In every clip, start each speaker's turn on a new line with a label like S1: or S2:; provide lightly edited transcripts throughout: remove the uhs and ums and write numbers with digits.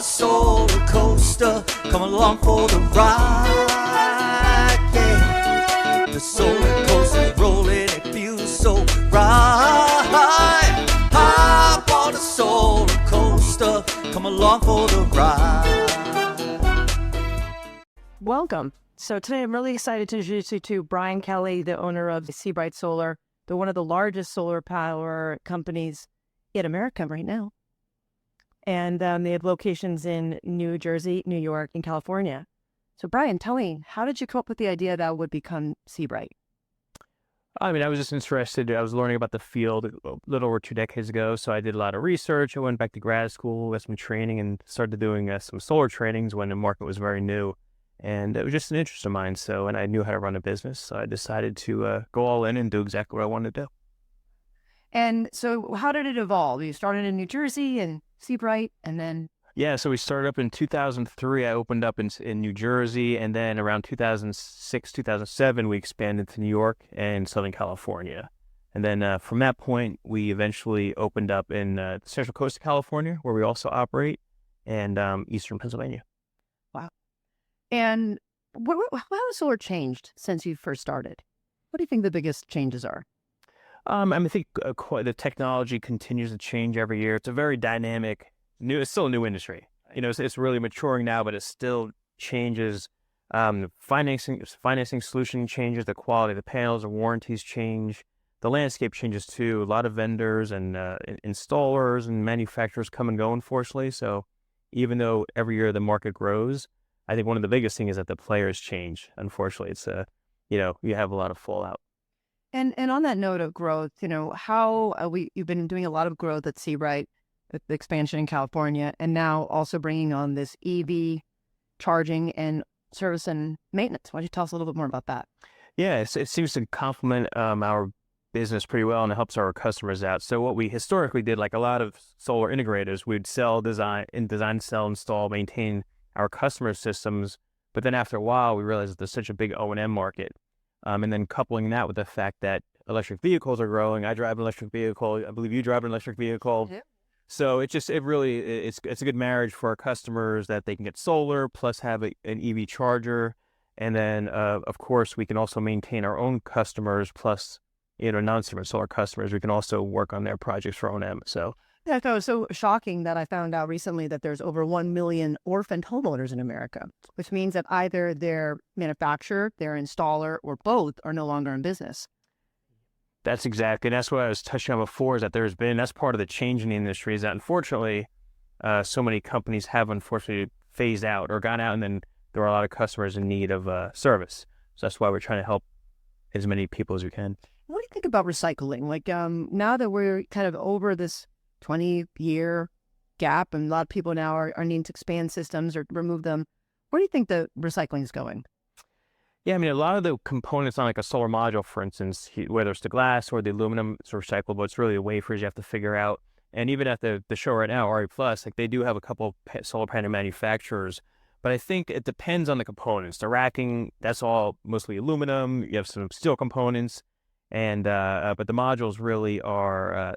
S1: solar coaster. Come along for the ride, yeah. The solar coaster's rolling, it feels so right. Hop on the solar coaster. Come along for the ride.
S2: Welcome. So today I'm really excited to introduce you to Brian Kelly, the owner of Seabright Solar. They're one of the largest solar power companies in America right now. And they have locations in New Jersey, New York, and California. So Brian, tell me, how did you come up with the idea that would become Seabright?
S3: I mean, I was just interested. I was learning about the field a little over 2 decades ago. So I did a lot of research. I went back to grad school, got some training, and started doing some solar trainings when the market was very new. And it was just an interest of mine. So, and I knew how to run a business. So I decided to go all in and do exactly what I wanted to do.
S2: And so how did it evolve? You started in New Jersey and Seabright, and then...
S3: Yeah, so we started up in 2003. I opened up in New Jersey. And then around 2006, 2007, we expanded to New York and Southern California. And then from that point, we eventually opened up in the Central Coast of California, where we also operate, and Eastern Pennsylvania.
S2: Wow. And how has solar changed since you first started? What do you think the biggest changes are?
S3: I think the technology continues to change every year. It's a very dynamic, it's still a new industry. You know, it's really maturing now, but it still changes. Financing solution changes, the quality of the panels, the warranties change, the landscape changes too. A lot of vendors and installers and manufacturers come and go, unfortunately. So even though every year the market grows, I think one of the biggest things is that the players change. Unfortunately, it's you have a lot of fallout.
S2: And on that note of growth, how you've been doing a lot of growth at Seabright, the expansion in California, and now also bringing on this EV charging and service and maintenance. Why don't you tell us a little bit more about that?
S3: Yeah, it seems to complement our business pretty well, and it helps our customers out. So what we historically did, like a lot of solar integrators, we'd sell, sell, install, maintain our customer systems, but then after a while we realized that there's such a big O&M market, and then coupling that with the fact that electric vehicles are growing. I drive an electric vehicle. I believe you drive an electric vehicle. Yeah. So it's a good marriage for our customers that they can get solar plus have an EV charger, and then of course we can also maintain our own customers plus non-solar customers. We can also work on their projects for O&M. So.
S2: Yeah, I thought it was so shocking that I found out recently that there's over 1 million orphaned homeowners in America, which means that either their manufacturer, their installer, or both are no longer in business.
S3: That's what I was touching on before, is that that's part of the change in the industry, is that unfortunately, so many companies have unfortunately phased out or gone out, and then there are a lot of customers in need of service. So that's why we're trying to help as many people as we can.
S2: What do you think about recycling? Like now that we're kind of over this 20-year gap, and a lot of people now are needing to expand systems or remove them, where do you think the recycling is going?
S3: Yeah, I mean, a lot of the components on like a solar module, for instance, whether it's the glass or the aluminum, it's recyclable. It's really the wafers you have to figure out. And even at the show right now, RE Plus, like they do have a couple of solar panel manufacturers, but I think it depends on the components. The racking, that's all mostly aluminum. You have some steel components, and but the modules really are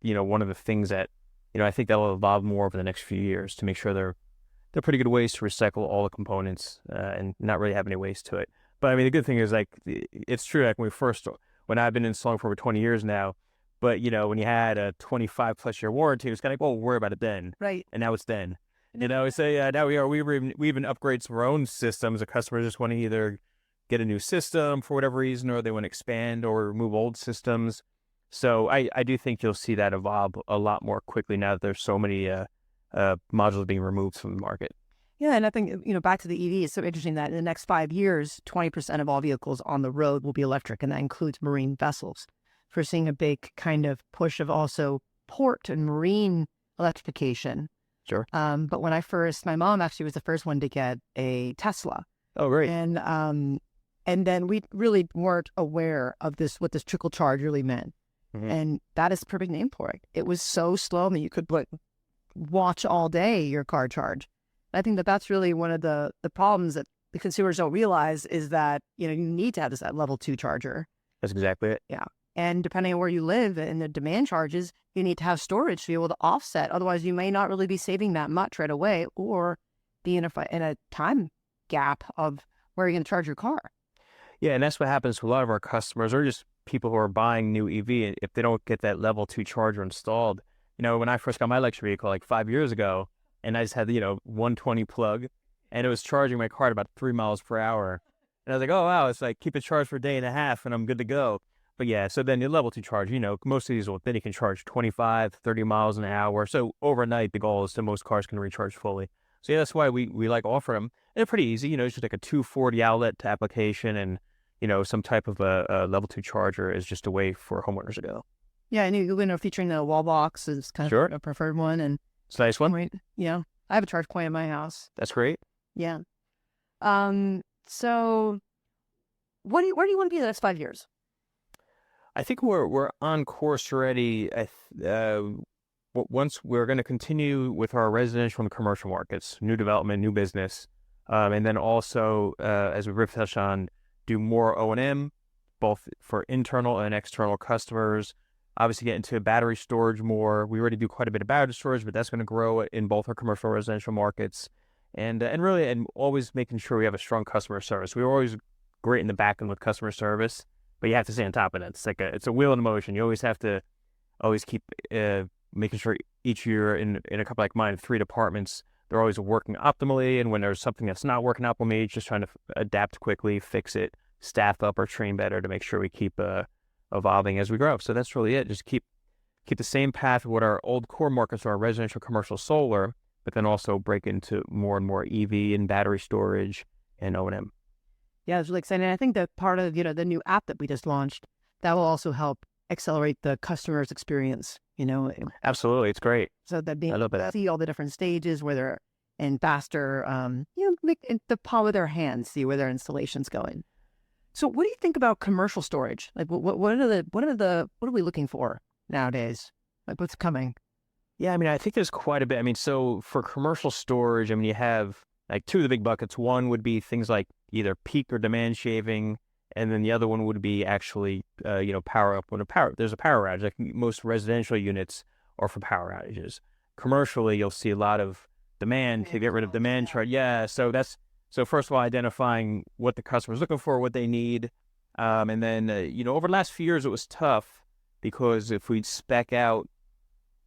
S3: one of the things that I think that will evolve more over the next few years to make sure they're pretty good ways to recycle all the components and not really have any waste to it. But I mean, the good thing is, like, it's true, like when I've been installing for over 20 years now, but when you had a 25 plus year warranty, it was kind of like, well, we'll worry about it then.
S2: Right.
S3: And now it's then. So now we even upgrade some of our own systems. The customers just want to either get a new system for whatever reason, or they want to expand or remove old systems. So I do think you'll see that evolve a lot more quickly now that there's so many modules being removed from the market.
S2: Yeah, and I think, back to the EV, it's so interesting that in the next 5 years, 20% of all vehicles on the road will be electric, and that includes marine vessels. We're seeing a big kind of push of also port and marine electrification.
S3: Sure.
S2: But my mom actually was the first one to get a Tesla.
S3: Oh, great.
S2: And then we really weren't aware of what this trickle charge really meant. Mm-hmm. And that is the perfect name for it. It was so slow that you could watch all day your car charge. I think that's really one of the problems that the consumers don't realize, is that you need to have that level 2 charger.
S3: That's exactly it.
S2: Yeah. And depending on where you live and the demand charges, you need to have storage to be able to offset. Otherwise, you may not really be saving that much right away, or be in a time gap of where you're going to charge your car.
S3: Yeah, and that's what happens to a lot of our customers, or just people who are buying new EV. If they don't get that level 2 charger installed, when I first got my electric vehicle like 5 years ago, and I just had the 120 plug, and it was charging my car at about 3 miles per hour, and I was like, oh wow, it's like keep it charged for a day and a half, and I'm good to go. But yeah, so then the level 2 charge, most of these then you can charge 25, 30 miles an hour. So overnight, the goal is that most cars can recharge fully. So yeah, that's why we like offer them. And they're pretty easy. It's just like a 240 outlet to application, and some type of a level 2 charger is just a way for homeowners to go.
S2: Yeah, and you're featuring the wall box is kind
S3: Sure.
S2: of a preferred one, and
S3: It's a nice one.
S2: right, I have a charge point in my house.
S3: That's great.
S2: Yeah. So where do you want to be in the next 5 years?
S3: I think we're on course already. Once we're going to continue with our residential and commercial markets, new development, new business, and then also, as we briefly touched on, do more O&M, both for internal and external customers. Obviously, get into battery storage more. We already do quite a bit of battery storage, but that's going to grow in both our commercial and residential markets, and always making sure we have a strong customer service. We're always great in the back end with customer service, but you have to stay on top of it. It's a wheel in motion. You always have to keep making sure each year in a couple like mine, 3 departments, they're always working optimally. And when there's something that's not working optimally, just trying to adapt quickly, fix it, staff up or train better to make sure we keep evolving as we grow. So that's really it. Just keep the same path of what our old core markets are, residential, commercial, solar, but then also break into more and more EV and battery storage and O&M.
S2: Yeah, it's really exciting. I think that part of, the new app that we just launched, that will also help accelerate the customer's experience,
S3: Absolutely. It's great.
S2: So that being
S3: I love
S2: able to
S3: that.
S2: see all the different stages where they're in faster, make in the palm of their hands, see where their installation's going. So what do you think about commercial storage? Like what are we looking for nowadays? Like what's coming?
S3: Yeah, I think there's quite a bit. So for commercial storage, you have like 2 of the big buckets. One would be things like either peak or demand shaving, and then the other one would be actually, power up when there's a power outage. Like most residential units are for power outages. Commercially, you'll see a lot of demand to get rid of demand charge. Yeah, so first of all, identifying what the customer's looking for, what they need, and then over the last few years, it was tough because if we spec out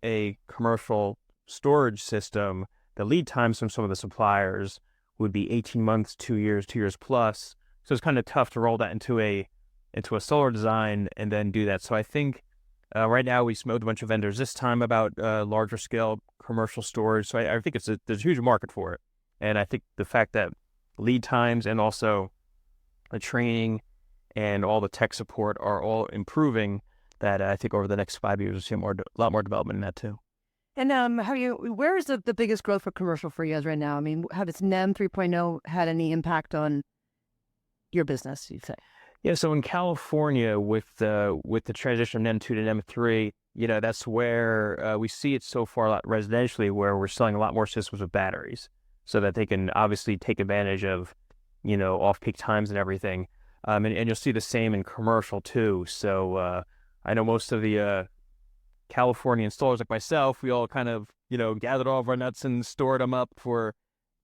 S3: a commercial storage system, the lead times from some of the suppliers would be 18 months, 2 years, 2 years plus. So it's kind of tough to roll that into a solar design and then do that. So I think right now we smoked a bunch of vendors this time about larger scale commercial storage. So I think there's a huge market for it. And I think the fact that lead times and also the training and all the tech support are all improving, that I think over the next 5 years we'll see a lot more development in that too.
S2: And where is the biggest growth for commercial for you guys right now? How does NEM 3.0 had any impact on your business, you'd say?
S3: Yeah, so in California with the transition of NEM 2 to NEM 3, that's where we see it so far a lot residentially, where we're selling a lot more systems with batteries so that they can obviously take advantage of, off-peak times and everything. And you'll see the same in commercial too. So I know most of the California installers like myself, we all kind of, gathered all of our nuts and stored them up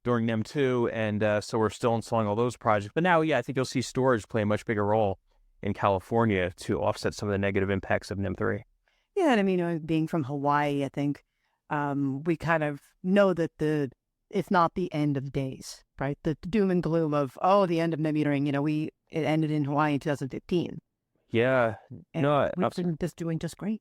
S3: during NEM 2, and so we're still installing all those projects. But now, I think you'll see storage play a much bigger role in California to offset some of the negative impacts of NEM 3.
S2: Yeah, and being from Hawaii, I think we kind of know that it's not the end of days, right? The doom and gloom of, the end of NEM metering, it ended in Hawaii in 2015.
S3: Yeah,
S2: and we've been just doing just great.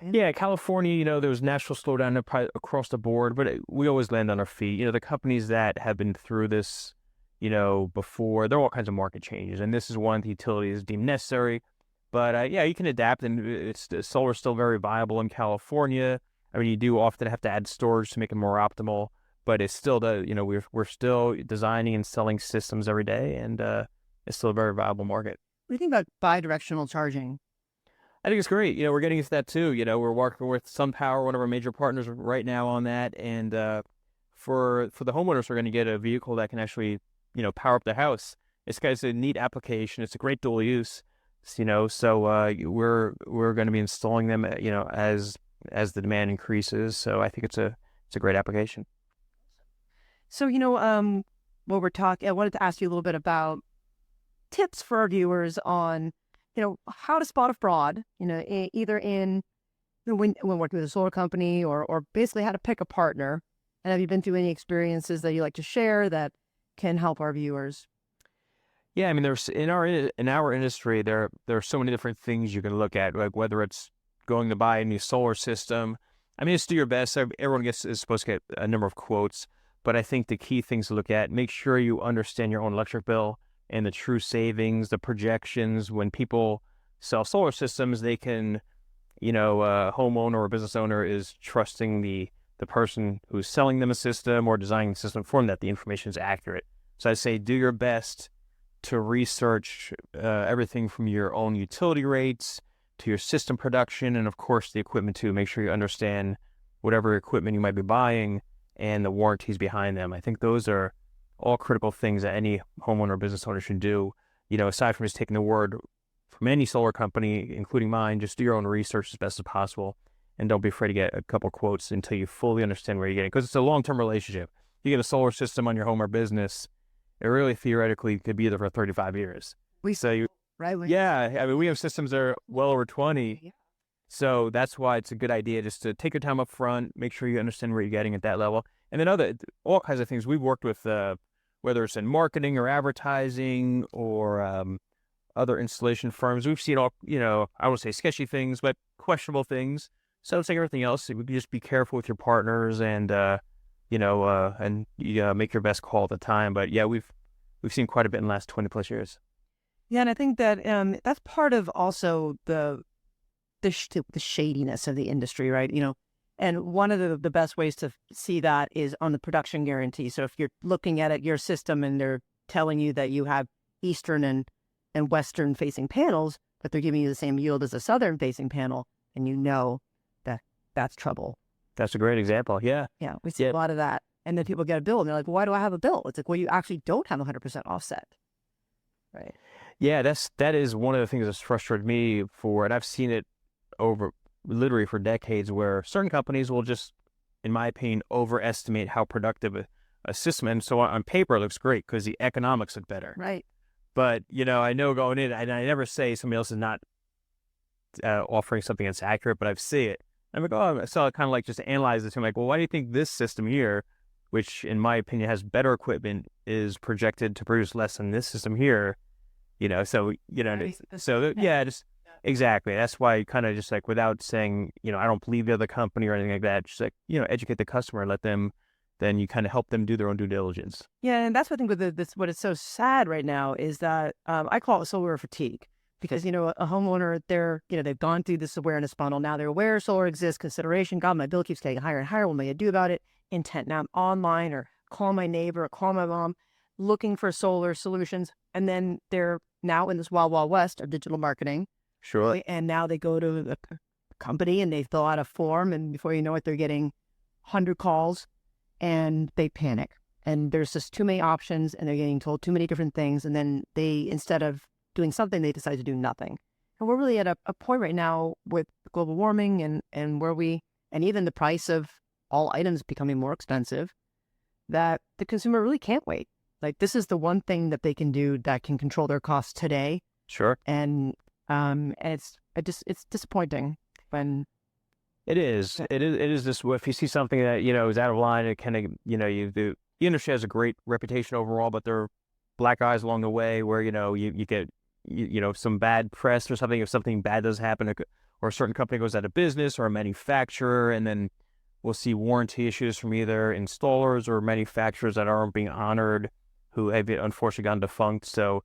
S3: Yeah, California, there was national slowdown across the board, but we always land on our feet. The companies that have been through this, before, there are all kinds of market changes, and this is one the utilities deemed necessary. But you can adapt, and solar is still very viable in California. You do often have to add storage to make it more optimal, but it's still we're still designing and selling systems every day, and it's still a very viable market.
S2: What do you think about bidirectional charging?
S3: I think it's great. We're getting into that too. We're working with SunPower, one of our major partners right now on that. And for the homeowners, we're going to get a vehicle that can actually, power up the house. It's a neat application. It's a great dual use. So we're going to be installing them, as the demand increases. So I think it's a great application.
S2: So, while we're talking, I wanted to ask you a little bit about tips for our viewers on, how to spot a fraud, either in when working with a solar company or basically how to pick a partner. And have you been through any experiences that you like to share that can help our viewers?
S3: Yeah, I mean, there's in our industry, there are so many different things you can look at, like whether it's going to buy a new solar system. I mean, just do your best. Everyone is supposed to get a number of quotes, but I think the key things to look at: make sure you understand your own electric bill and the true savings, the projections. When people sell solar systems, they can, a homeowner or business owner is trusting the person who's selling them a system or designing the system for them that the information is accurate. So I say do your best to research everything from your own utility rates to your system production, and of course the equipment too. Make sure you understand whatever equipment you might be buying and the warranties behind them. I think those are all critical things that any homeowner or business owner should do. Aside from just taking the word from any solar company, including mine, just do your own research as best as possible, and don't be afraid to get a couple quotes until you fully understand where you're getting, because it's a long-term relationship. You get a solar system on your home or business, it really theoretically could be there for 35 years.
S2: Right?
S3: Yeah, I mean, we have systems that are well over 20.
S2: Yeah.
S3: So that's why it's a good idea just to take your time up front, make sure you understand where you're getting at that level. And then all kinds of things we've worked with, whether it's in marketing or advertising or other installation firms. We've seen all, I won't say sketchy things, but questionable things. So it's like everything else. You just be careful with your partners and make your best call at the time. But yeah, we've seen quite a bit in the last 20 plus years.
S2: Yeah, and I think that that's part of also the shadiness of the industry, right? And one of the best ways to see that is on the production guarantee. So if you're looking at your system and they're telling you that you have eastern and western facing panels, but they're giving you the same yield as a southern facing panel, and that that's trouble.
S3: That's a great example. Yeah.
S2: Yeah, we see a lot of that. And then people get a bill and they're like, well, why do I have a bill? It's like, well, you actually don't have 100% offset. Right.
S3: Yeah, that is one of the things that's frustrated me and I've seen it over literally for decades, where certain companies will just, in my opinion, overestimate how productive a system. And so on paper, it looks great because the economics look better.
S2: Right.
S3: But, I know going in, and I never say somebody else is not offering something that's accurate, but I see it. I'm like, oh, so I kind of like just analyze this. I'm like, well, why do you think this system here, which in my opinion has better equipment, is projected to produce less than this system here? Exactly. That's why kind of just like, without saying, I don't believe the other company or anything like that, just like, educate the customer and let them, then you kind of help them do their own due diligence.
S2: Yeah. And that's what I think with what is so sad right now is that I call it solar fatigue. Because, a homeowner, they've gone through this awareness funnel. Now they're aware solar exists, consideration. God, my bill keeps getting higher and higher. What am I going to do about it? Intent. Now I'm online or call my neighbor or call my mom looking for solar solutions. And then they're now in this wild, wild west of digital marketing.
S3: Sure.
S2: Right? And now they go to the company and they fill out a form. And before you know it, they're getting 100 calls and they panic. And there's just too many options and they're getting told too many different things. And then instead of doing something, they decide to do nothing. And we're really at a point right now with global warming and even the price of all items becoming more expensive, that the consumer really can't wait. Like, this is the one thing that they can do that can control their costs today.
S3: Sure.
S2: And it's disappointing when
S3: it is this, if you see something that, is out of line, it kind of, the industry has a great reputation overall, but there are black eyes along the way where, you get, some bad press or something. If something bad does happen, or a certain company goes out of business, or a manufacturer, and then we'll see warranty issues from either installers or manufacturers that aren't being honored, who have unfortunately gone defunct. So,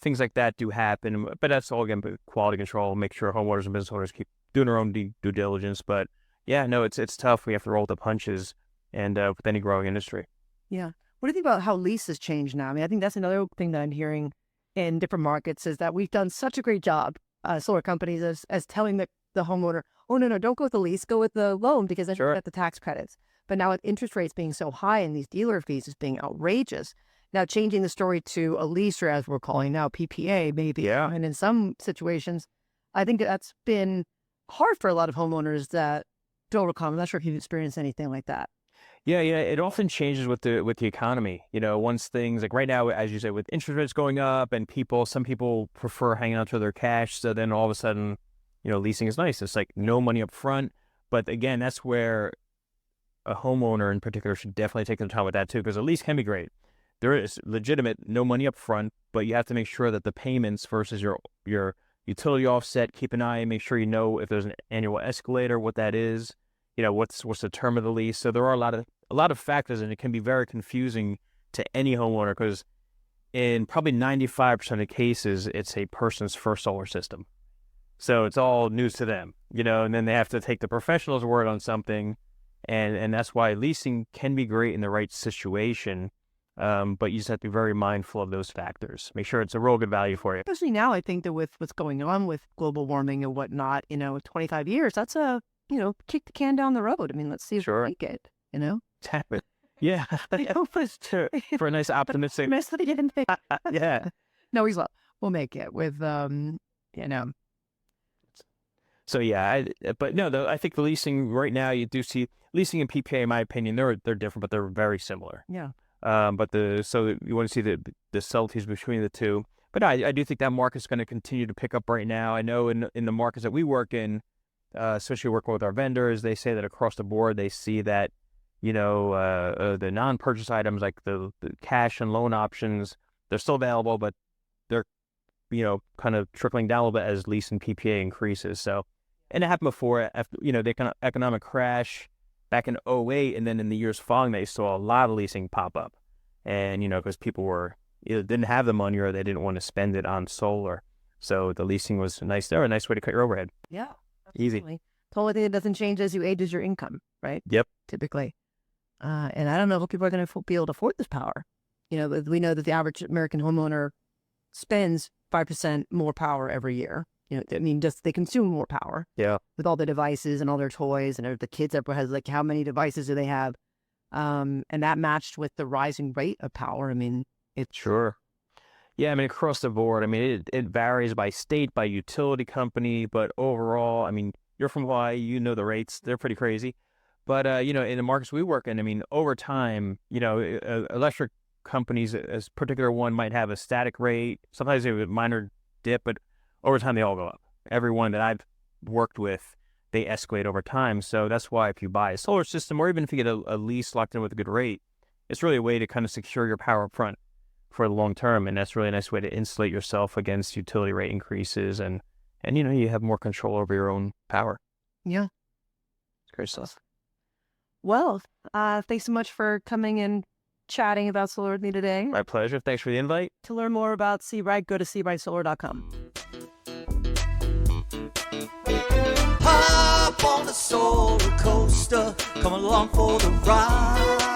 S3: things like that do happen, but that's all, again, quality control, make sure homeowners and business owners keep doing their own due diligence. But yeah, no, it's tough. We have to roll the punches, and with any growing industry.
S2: Yeah. What do you think about how leases change now? I mean, I think that's another thing that I'm hearing in different markets, is that we've done such a great job, solar companies, as telling the homeowner, oh, no, don't go with the lease, go with the loan, because then you get the tax credits. But now with interest rates being so high and these dealer fees as being outrageous, Now changing the story to a lease, or as we're calling now PPA, maybe.
S3: Yeah.
S2: And in some situations, I think that's been hard for a lot of homeowners that don't recall. I'm not sure if you've experienced anything like that.
S3: Yeah, it often changes with the economy. Once things like right now, as you say, with interest rates going up and some people prefer hanging on to their cash. So then all of a sudden, leasing is nice. It's like no money up front. But again, that's where a homeowner in particular should definitely take their time with that too, because a lease can be great. There is legitimate no money up front, but you have to make sure that the payments versus your utility offset, keep an eye, make sure you know if there's an annual escalator, what that is, what's the term of the lease. So there are a lot of factors, and it can be very confusing to any homeowner because in probably 95% of cases, it's a person's first solar system. So it's all news to them, and then they have to take the professional's word on something. And that's why leasing can be great in the right situation. But you just have to be very mindful of those factors. Make sure it's a real good value for you.
S2: Especially now, I think that with what's going on with global warming and whatnot, 25 years, that's kick the can down the road. I mean, let's see if we make it,
S3: Exactly. Yeah. For a nice optimistic. Yeah.
S2: No, we'll make it with,
S3: So yeah, but no, though I think the leasing right now, you do see leasing and PPA, in my opinion, they're different, but they're very similar.
S2: Yeah.
S3: So you want to see the subtleties between the two. But I do think that market's going to continue to pick up right now. I know in the markets that we work in, especially working with our vendors, they say that across the board they see that the non-purchase items like the cash and loan options, they're still available, but they're kind of trickling down a little bit as lease and PPA increases. So, and it happened before after the economic crash back in 2008, and then in the years following that, you saw a lot of leasing pop up, and because people were either didn't have the money or they didn't want to spend it on solar. So the leasing was a nice way to cut your overhead.
S2: Yeah,
S3: absolutely.
S2: Easy. The only thing that doesn't change as you age is your income, right?
S3: Yep.
S2: Typically. And I don't know if people are going to be able to afford this power. We know that the average American homeowner spends 5% more power every year. Just they consume more power.
S3: Yeah.
S2: With all the devices and all their toys, and the kids has like how many devices do they have? And that matched with the rising rate of power. It's
S3: sure. Yeah, across the board. It varies by state, by utility company, but overall, you're from Hawaii, the rates, they're pretty crazy. But, in the markets we work in, over time, electric companies, a particular one might have a static rate. Sometimes they have a minor dip, but over time they all go up. Every one that I've worked with, they escalate over time. So that's why if you buy a solar system, or even if you get a lease locked in with a good rate, it's really a way to kind of secure your power up front for the long term. And that's really a nice way to insulate yourself against utility rate increases. And you have more control over your own power.
S2: Yeah.
S3: It's great stuff.
S2: Well, thanks so much for coming and chatting about solar with me today.
S3: My pleasure. Thanks for the invite.
S2: To learn more about Seabright, go to seabrightsolar.com.
S1: Hop on the solar coaster, come along for the ride.